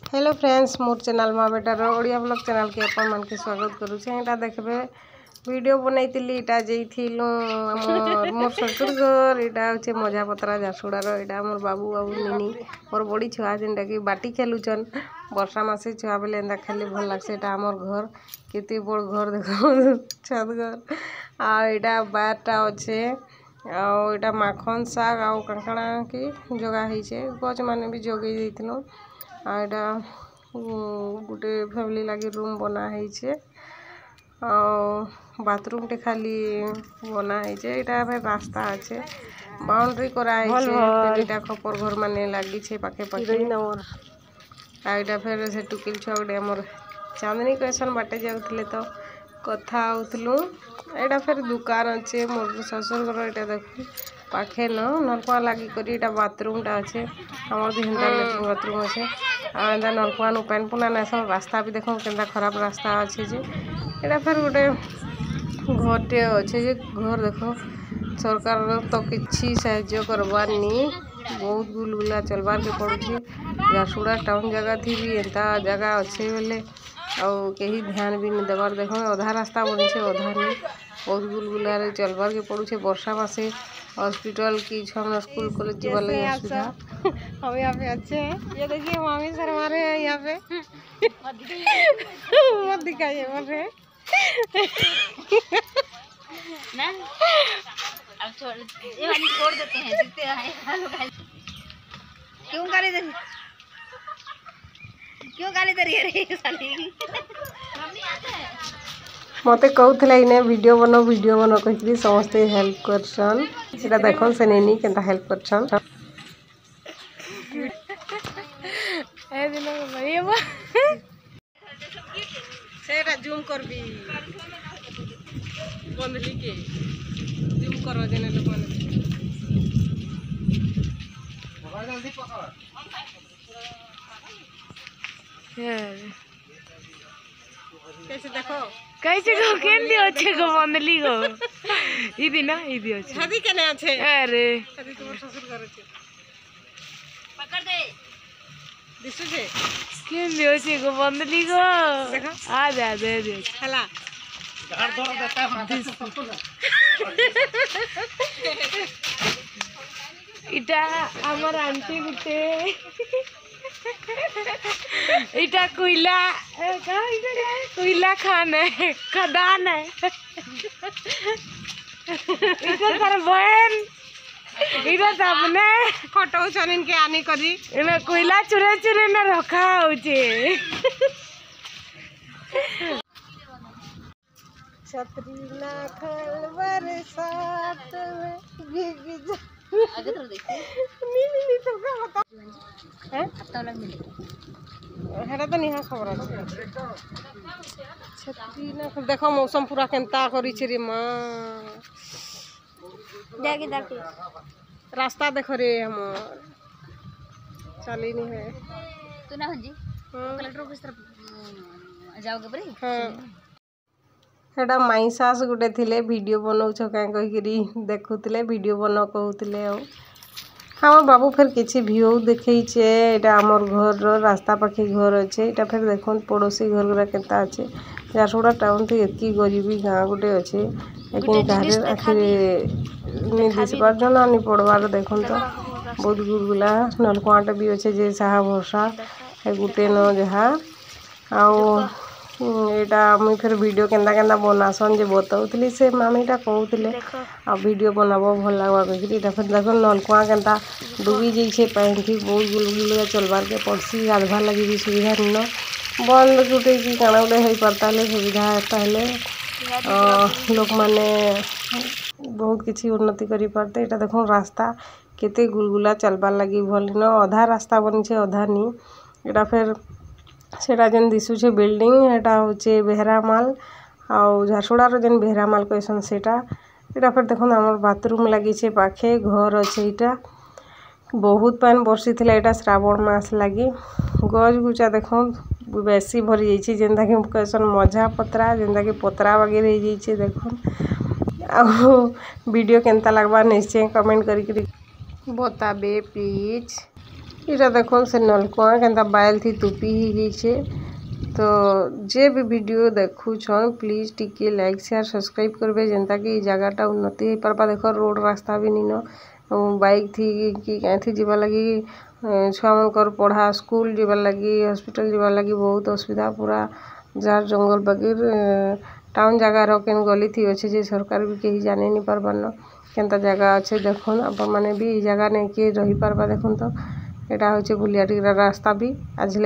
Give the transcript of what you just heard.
Hello friends, मोर channel माँ बेटार Odia blog channel के अपन मन के स्वागत करुचे। एटा देखबे वीडियो बनैतिली एटा जइथिलु मोर ससुर घर। एटा होचे मजा पतरा झारसुड़ार। एटा मोर बाबू बाबू निनी मोर बड़ी छुआ जेनटा कि बाटी खेलुचन। वर्षा मासे छुआ बेले एंदा खेली भल लागसे। एटा हमर घर केते बड़ घर देखो छत घर। आ एटा बारटा अच्छे आ एटा माखन साग आ कांकड़ा की जगह होइछे। गछ माने भी जगई देइथिलु। आ एटा गोटे फैमिली लगी रूम बना है बाथरूम टे खाली बना है। एटा रास्ता अच्छे बाउंड्री करा है। खपर घर माने लगी पाखे पाखे। आईटा फिर से टुकिल छुआ गोटे आमर चांदनी कैसन बाटे जाऊले तो कथा होतलु। एटा फिर दुकान अच्छे मोर ससुर घर। एटा देख पाखे न नलकुआ लगी करी एटा बाथरूम टा अच्छे। हमर भी हेंता लेट्रिन बाथरूम अच्छे। आ एंदा नलकुआ नु पेन पुना ना सब रास्ता भी देखो केंदा खराब रास्ता अच्छे जे। एटा फिर गोटे घरटे अच्छे जे घर देखो सरकार तो किछि साहाय्य करबार नी। बहुत गुलगुला चलबार के पड़ुछे। झारसुड़ा टाउन जगह थी भी एंता जगह अच्छे बेले और कहीं ध्यान भी नहीं देवार। देखो अधा रास्ता बनिछे अधा नहीं। बहुत गुलगुला रे चलबार के पड़ुछे। वर्षा मासे हॉस्पिटल की छमना स्कूल कॉलेज जीवा लगी असुविधा। हम यहाँ पे अच्छे हैं। ये देखिए मामी सर हमारे हैं यहाँ पे। मत दिखाइए मुझे ना। अब ये वाली छोड़ देते हैं जीते हैं। क्यों गाली दे रही है साली। मते कहूला इने वीडियो बनो कहि समस्ते हेल्प करछन। सेटा देखन से नेनी केनता हेल्प करछन। ए दिनो भैया सेटा जूम करबी बंदली के जूम करो जने लोग जल्दी पकड़। कैसे देखो कैसे को केंदी अच्छे को बंदली को इदी ना इदी अच्छे हदी केने আছে अरे हदी तोर ससुर घर আছে पकड़ दे दिसु जे केंदी अच्छे को बंदली को देखो आ जा दे दे हला घर दौड़ देता है माता इटा हमर आंटी गुटे इटा कोयला कोयला खान है खदान है। इटा तार बहन इटा सामने फोटो छन इनके आनी करी इने कोयला चुरे चुरे न रखा होचे। छतरी ना खल बरसात में भीग जा। आगे तो देखिए नी तुमका बता हैं हफ्ता वाला मिले हेरा तो निहा खबर আছে। छतरी ना देखो मौसम पूरा केनता करी छे रे मां। जाके देखो रास्ता देखो रे हमर चली नहीं है तू ना हंजी कलेक्टर ऑफिस तरफ जाओगे बरे। हाँ हेटा माई सास गुटे थिले वीडियो बनाउछ कां कहिकरी देखुतले वीडियो बनो कहउतले। आ हमर बाबू फिर किछि व्यू देखैछे। एटा हमर घर रो रास्ता पाखे घर अछि। एटा फिर देखन पड़ोसी घर गुरा केता अछि। झारसुड़ा टाउन थी एतकी गरीबी गाँ गुटे अछि लेकिन घरे आखिरे नि दिसबार जना नि पड़वार देखन तो बहुत गुलगुला नलकुआटा भी अछि जे साहा भरसा है गुटे न जहा। आ एटा मुई फिर वीडियो केंदा केंदा बनासन जे बताउतली से मामीटा कहउतले आ वीडियो बनाबो भल लागबा कहिकरी। एटा फिर देखो नलकुआ केंता डूबी जइछे पानी थी बहुत गुलगुला चलबार के पड़सी गाधवा लगी भी सुविधा न बंद गुटे की काना गुटे हेई परता ले सुविधा ताहले लोक माने बहुत किछि उन्नति करी पारते। एटा देखो रास्ता केते गुलगुला चलबार लगी भल न आधा रास्ता बनिछे आधा नी। एटा फिर सेटा जेन दिसुछे बिल्डिंग एटा होचे बेहरामाल आउ झारसुड़ार जेन बेहरामाल कहसन सेटा। एटा फिर देखो हमर बाथरूम लगी छे पाखे घर अच्छे। एटा बहुत पानी बरसी थिला एटा श्रावण मास लगी गज गुचा देखो बेसी भरी जाइछे जेंदा कि कहसन मजा पतरा जेंदा कि पतरा वगैरह हो जाइछे। देखो आ वीडियो केनता लागबा निश्चय कमेंट करी बताबे प्लीज। इटा देखो से नलकुआ केंता बाइल थी तुपी ही गई। तो जे भी वीडियो देखुछन प्लीज टिके लाइक शेयर सब्सक्राइब करबे जेंता कि जगहटा उन्नति हो पारबा। देखो रोड रास्ता भी नीन बाइक थी कि क्या थी जीवा लगी छुआ मनकर पढ़ा स्कूल जीवा लगी हॉस्पिटल जीवा लगी बहुत असुविधा पूरा जार जंगल बगैर टाउन जगार केन गली थी अच्छे जे सरकार भी कहीं जाने नहीं पारबार केंता जगह अच्छे देखुन आप मैंने भी जगह नहीं किए रही पारबा। देखुन तो यहाँ हूँ बुलिया रास्ता भी आज